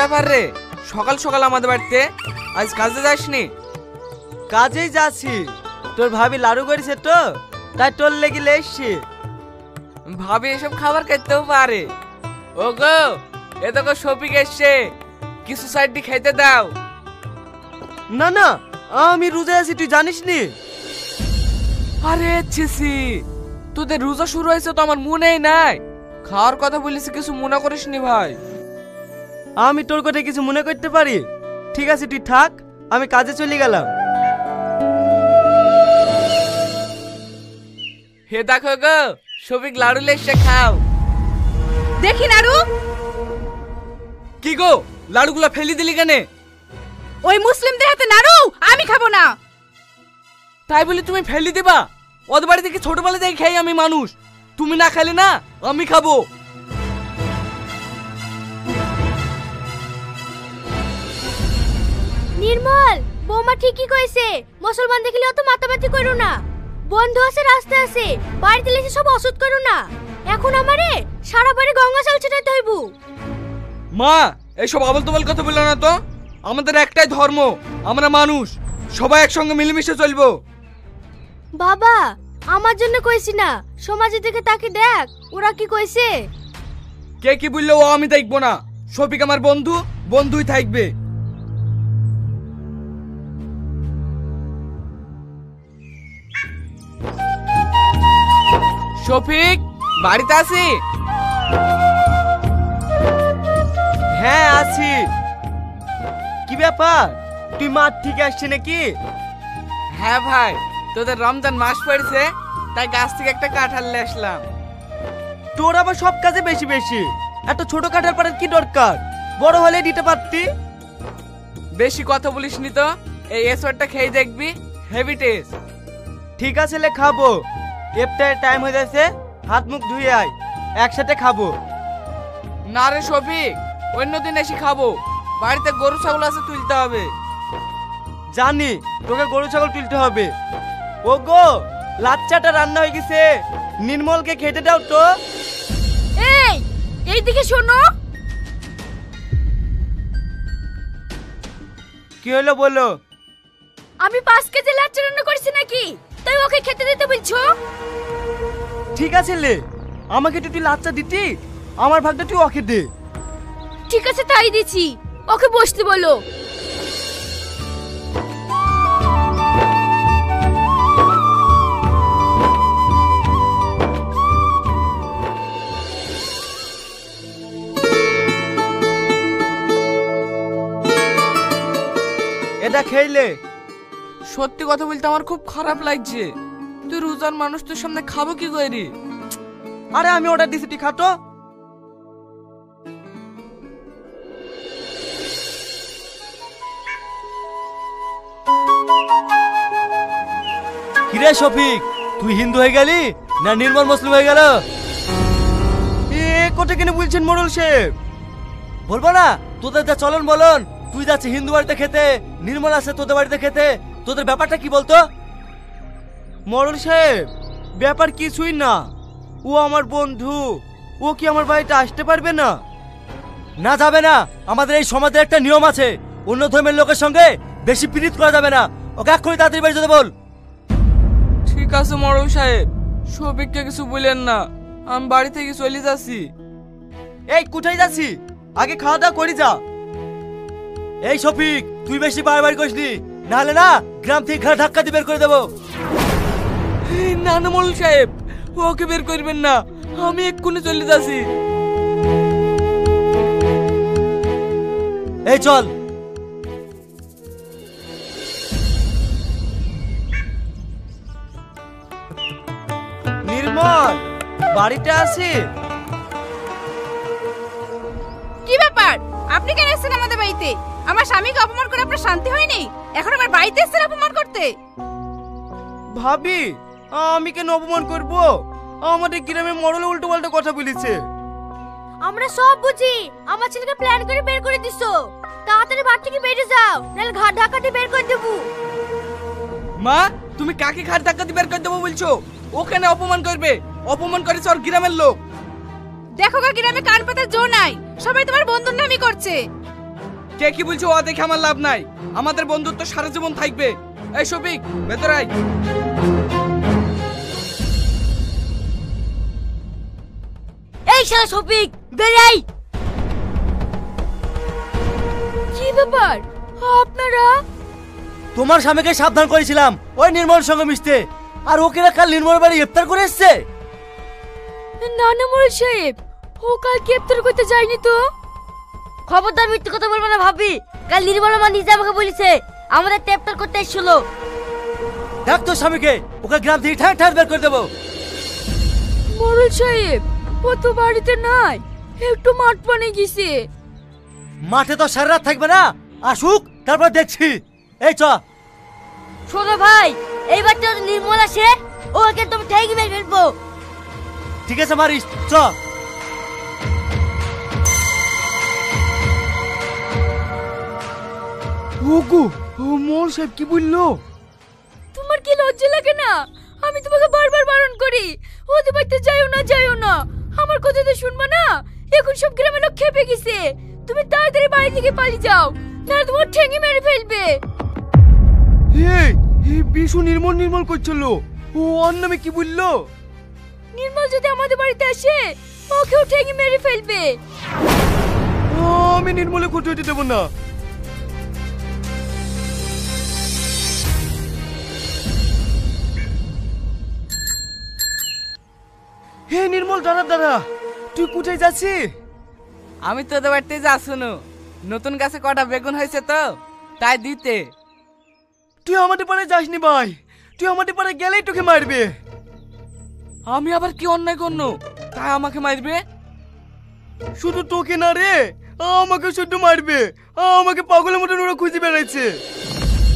ব্যাপার রে, সকাল সকাল আমাদের বাড়িতে? আজ কাজে যাসনি? কাজেই যাচ্ছি। তোর ভাবি লাড়ু করেছে তো, তাই তোর লেগে এসছি। ভাবি এসব খাবার খেতেও পারে। ও গো, এ দেখো শফিক এসছে, কিছু সাইড খেতে দাও। না না, আমি রোজা আছি, তুই জানিস নি? আরে ছিসি, তোদের রোজা শুরু হয়েছে তো আমার মনেই নাই। খাওয়ার কথা বলিস, কিছু মনে করিস নি ভাই? আমি তোর কথা কিছু মনে করতে পারি? ঠিক আছে তুই থাক, আমি কাজে চলে গেলাম। হে দেখো গো, শফিক লাড়ু লেসে খাও। দেখি নাড়ু। কি গো, লাড়ুগুলা ফেলি দিলি কেনে? ওই মুসলিমদের হাতে নাড়ু আমি খাবো না। তাই বলে তুমি ফেলি দিবা? ওদের বাড়ি থেকে ছোটবেলা থেকে খাই আমি মানুষ, তুমি না খাইলে না আমি খাবো। নির্মল, বৌমা ঠিকই কইছে, মুসলমান দেখলে অত মাতামাতি করো না। বন্ধু আছে, রাস্তা আছে, বাড়িতে এসে সব অসুধ করো না। এখন আমারে সারা বাড়ি গঙ্গা জল ছিটাতে হইব। মা, এইসব আবল তবল কথা বললো না তো। আমাদের একটাই ধর্ম, আমরা মানুষ, সবাই একসঙ্গে মিলেমিশে চলবো। বাবা, আমার জন্য কইছি না, সমাজের দিকে তাকে দেখ, ওরা কি কইছে। কে কি বললো ও আমি দেখবো না। শফিক আমার বন্ধু, বন্ধুই থাকবে। শফিক, বাড়িতে আছি? হ্যাঁ আছি। কি ব্যাপার, তুই মাঠ থেকে আসছিস নাকি? হ্যাঁ ভাই, তোদের রমজান মাস পড়েছে, তাই গাছ থেকে একটা কাঁঠাল নিয়ে আসলাম। তোর আবার সব কাজে বেশি বেশি, এত ছোট কাঠার পাড়ার কি দরকার? বড় হলে দিতে পারতি। বেশি কথা বলিস নি তো। এই এসওয়ারটা খেয়ে দেখবি, হেভি টেস্ট। ঠিক আছে লে, খাবো। ইফতারের টাইম হয়ে যাচ্ছে, হাত মুখ ধুয়ে আয়, একসাথে খাবো। না রে শফিক, অন্যদিন এসে খাবো। বাড়িতে গরু ছাগল আছে, তুলতে হবে। জানি তোকে গরু ছাগল তুলতে হবে। ও গো, লাচ্চাটা রান্না হয়ে গেছে, নির্মলকে খেতে দাও তো। এইদিকে শোনো। কি হলো বলো? আমি 5 কেজি লাচ্চা রান্না করেছি নাকি, তাই ওকে খেতে দিতে বলছো? ঠিক আছে লে, আমাকে তুই লাচ্চা দিতি, আমার ভাগটা তুই ওকে দে। ঠিক আছে তাই দিছি, ওকে বসতে বলো। এটা খেইলে। সত্যি কথা বলতে আমার খুব খারাপ লাগছে। তুই রোজার মানুষ, তোর সামনে খাবো কি করি? আরে আমি অর্ডার দিছি, তুই খাতো। কিরে শফিক, তুই হিন্দু হয়ে গেলি না নির্মল মুসলিম হয়ে গেল? এ কোটা কেন বলছেন মোড়ল সাহেব? বলবো না, তোদের যা চলন বলন, তুই যাচ্ছিস হিন্দু বাড়িতে খেতে, নির্মল আছে তোদের বাড়িতে খেতে, তোদের ব্যাপারটা কি বলতো? মোড়ল সাহেব, ব্যাপার কিছুই না, ও আমার বন্ধু, ও কি আমার বাড়িতে আসতে পারবে না? না যাবে না, আমাদের এই সমাজের একটা নিয়ম আছে, অন্য ধর্মের লোকের সঙ্গে বেশি পীড়িত করা যাবে না। ওকে এক্ষুনি তাড়াতাড়ি বাড়ি যেতে বল। ঠিক আছে মোড়ল সাহেব, শফিককে কিছু বলেন না, আমি বাড়ি থেকে চলে যাচ্ছি। এই কোথায় যাচ্ছি? আগে খাওয়া দাওয়া করি যা। এই শফিক, তুই বেশি বাড়াবাড়ি করিস নি, নাহলে না গ্রাম থেকে ঘাড় ধাক্কা দিয়ে বের করে দেবো। না না মোড়ল সাহেব, ওকে বের করবেন না, আমি এক্ষুনি চলে যাচ্ছি। এই চল। নির্মল বাড়িতে আছি। কি ব্যাপার, আপনি কেন এসেছেন আমাদের বাড়িতে? আমার স্বামীকে অপমান করে আপনার শান্তি হয়নি, এখন আমার বাড়িতে এসেছেন অপমান করতে? ভাবি, আমি কেন অপমান করব? আমাদের গ্রামে মরল উল্টো পাল্টা কথা বলেছে। আমরা সব বুঝি, আমার ছেলেকে প্ল্যান করে বের করে দিছো। তাড়াতাড়ি বাড়ি থেকে বেরিয়ে যাও, নাহলে ঘাট ধাক্কা দিয়ে বের করে দেবো। মা, তুমি কাকে ঘাট ধাক্কা দিয়ে বের করে দেবো বলছো? ওখানে অপমান করবে, অপমান করেছে ওর গ্রামের লোক। দেখো গা, গ্রামে কান পাতার জো নাই, সবাই তোমার বন্ধুর নামই করছে। কে কি বলছে ও দেখে আমার লাভ নাই, আমাদের বন্ধুত্ব সারা জীবন থাকবে। এই শফিক, ভেতরে আয়। এই শালা শফিক, বেরাই। কি ব্যাপার আপনারা? তোমার স্বামীকে সাবধান করেছিলাম ওই নির্মলের সঙ্গে মিশতে, আর ওকে না কাল নির্মল বাড়ি ইফতার করে এসছে। না না মোড়ল সাহেব, ও কাল ইফতার করতে যায়নি তো। খবরদার মিথ্যে কথা বলবো না ভাবি। কাল নির্মলা মা নিজে আমাকে বলেছে আমাদের ইফতার করতে এসেছিল। দেখ তোর স্বামীকে, ওকে গ্রাম থেকে ঠাঁ ঠাঁ বের করে দেবো। মোড়ল সাহেব, ও তো বাড়িতে নাই, একটু মাঠ পানে গেছে। মাঠে তো সারা রাত থাকবে না, আসুক তারপর দেখছি। এই চ। শোনো ভাই, এইবার তো নির্মল আসে, ওকে তুমি ঠেকি মেরে ফেলবো। ঠিক আছে মারিস, চ। ওগো, মোল সাহেব কি বললো? তোমার কি লজ্জা লাগে না? আমি তোমাকে বারবার বারণ করি ওদের বাড়িতে যাইও না, যাইও না। আমার কথা তো শুনবা না। এখন সব গ্রামের লোক খেপে গেছে। তুমি তাড়াতাড়ি বাড়ি থেকে পালিয়ে যাও, না তোমার ঠেঙে মেরে ফেলবে। এই বিশু নির্মল করছিল, ও ওর নামে কি বললো? নির্মল যদি আমাদের বাড়িতে আসে, ওকেও ঠেঙে মেরে ফেলবে। আমি নির্মলে ক্ষতি হতে দেবো না। হে নির্মল, দাঁড়া দাঁড়া, তুই কোথায় যাচ্ছিস? আমি তোদের বাড়িতে যাচ্ছ না, নতুন গাছে কটা বেগুন হয়েছে তো তাই দিতে। তুই আমাদের পাড়ায় যাসনি ভাই, তুই আমাদের পাড়ায় গেলেই তোকে মারবে। আমি আবার কি অন্যায় করনো তাই আমাকে মারবে? শুধু তোকে না রে, আমাকে শুধু মারবে। আমাকে পাগলের মতন ওরা খুঁজে বেড়াচ্ছে।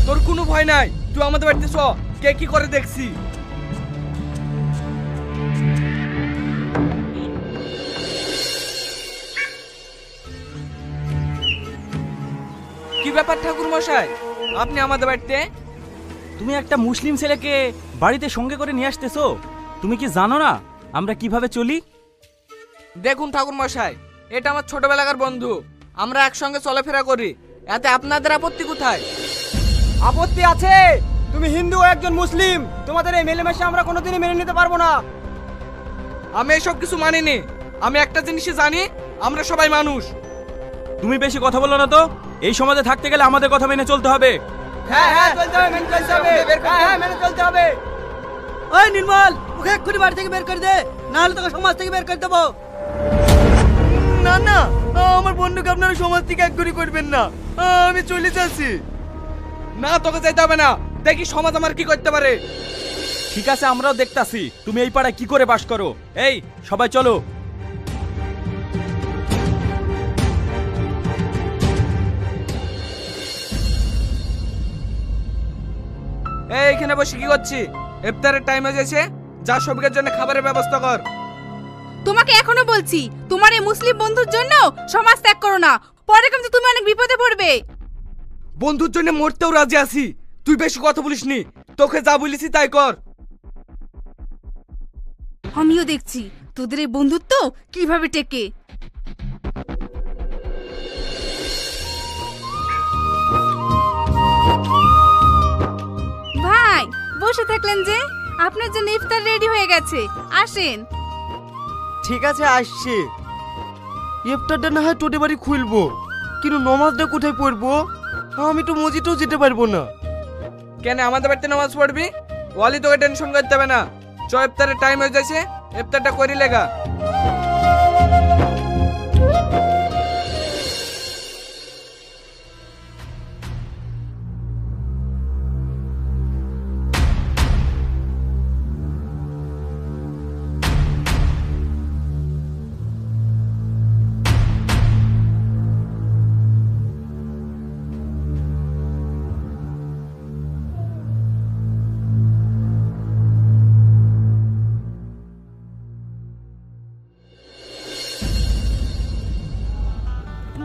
তোর কোনো ভয় নাই, তুই আমাদের বাড়িতে চ, কে কি করে দেখছি। কি ব্যাপার ঠাকুর মশাই, আপনি আমাদের বাড়িতে? তুমি একটা মুসলিম ছেলেকে বাড়িতে সঙ্গে করে নিয়ে আসতেছো? তুমি কি জানো না আমরা কিভাবে চলি? দেখুন ঠাকুর মশাই, এটা আমার ছোটবেলাকার বন্ধু, আমরা একসঙ্গে চলাফেরা করি, এতে আপনাদের আপত্তি কোথায়? আপত্তি আছে। তুমি হিন্দু ও একজন মুসলিম, তোমাদের এই মেলামেশা আমরা কোনোদিনই মেনে নিতে পারবো না। আমি এসব কিছু মানিনি। আমি একটা জিনিসই জানি, আমরা সবাই মানুষ। তুমি বেশি কথা বলো না তো। এই সমাজে থাকতে গেলে আমাদের কথা মেনে চলতে হবে। হ্যাঁ হ্যাঁ, চলতে হবে, মেনে চলতে হবে। হ্যাঁ, মেনে চলতে হবে। ওই নির্মল, ওকে এক্ষুনি বাড়ি থেকে বের করে দে, না হলে তোকে সমাজ থেকে বের করে দেবো। না না, আমার বন্ধুকে আপনারা সমাজ থেকে একগুলি করবেন না। আমি চলে যাচ্ছি। না, তোকে যেতে হবে না, দেখি সমাজ আমার কি করতে পারে। ঠিক আছে, আমরাও দেখতাছি তুমি এই পাড়ায় কি করে বাস করো। এই সবাই চলো। এই এখানে বসে কি করছি? ইফতারের টাইম হয়ে গেছে, যা সবিকের জন্য খাবারের ব্যবস্থা কর। তোমাকে এখনো বলছি, তোমার এই মুসলিম বন্ধুর জন্য সমাজ ত্যাগ করো না, পরে কিন্তু তুমি অনেক বিপদে পড়বে। বন্ধুর জন্য মরতেও রাজি আছি, তুই বেশি কথা বলিসনি, তোকে যা বলেছি তাই কর। আমিও দেখছি তোদের এই বন্ধুত্ব কিভাবে টেকে। ভাই বসে থাকলেন যে, আপনার জন্য ইফতার রেডি হয়ে গেছে, আসেন। ঠিক আছে, আসছি। ইফতারটা না হয় তোদের বাড়ি খুলবো, কিন্তু নমাজটা কোথায় পড়বো? আমি তো মসজিদেও যেতে পারবো না। কেন আমাদের বাড়িতে নামাজ পড়বি? ওয়ালি তোকে টেনশন করতে হবে না, চ ইফতারের টাইম হয়ে যাচ্ছে, ইফতারটা করি লেগা।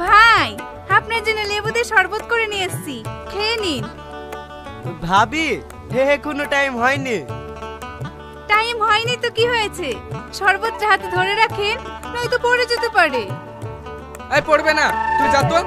ভাই আপনার জন্য লেবু দিয়ে শরবত করে নিয়ে এসেছি, খেয়ে নিন। ভাবি, হে কোনো টাইম হয়নি। টাইম হয়নি তো কি হয়েছে, শরবতটা হাতে ধরে রাখেন, নয়তো পড়ে যেতে পারে। এই পড়বে না, তুই যা তো।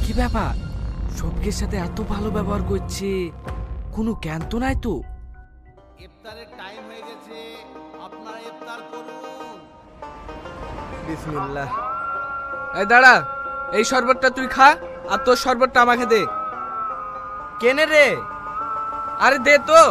কি ব্যাপার, সবকের সাথে এত ভালো ব্যবহার করছে, কোনো জ্ঞান তো নাই তো? ইফতারের টাইম হয়ে গেছে, আপনারা ইফতার করুন। বিসমিল্লাহ। এই দাঁড়া, এই শরবতটা তুই খা, আর তোর শরবতটা আমাকে দে। কেনে রে? আরে দে তো।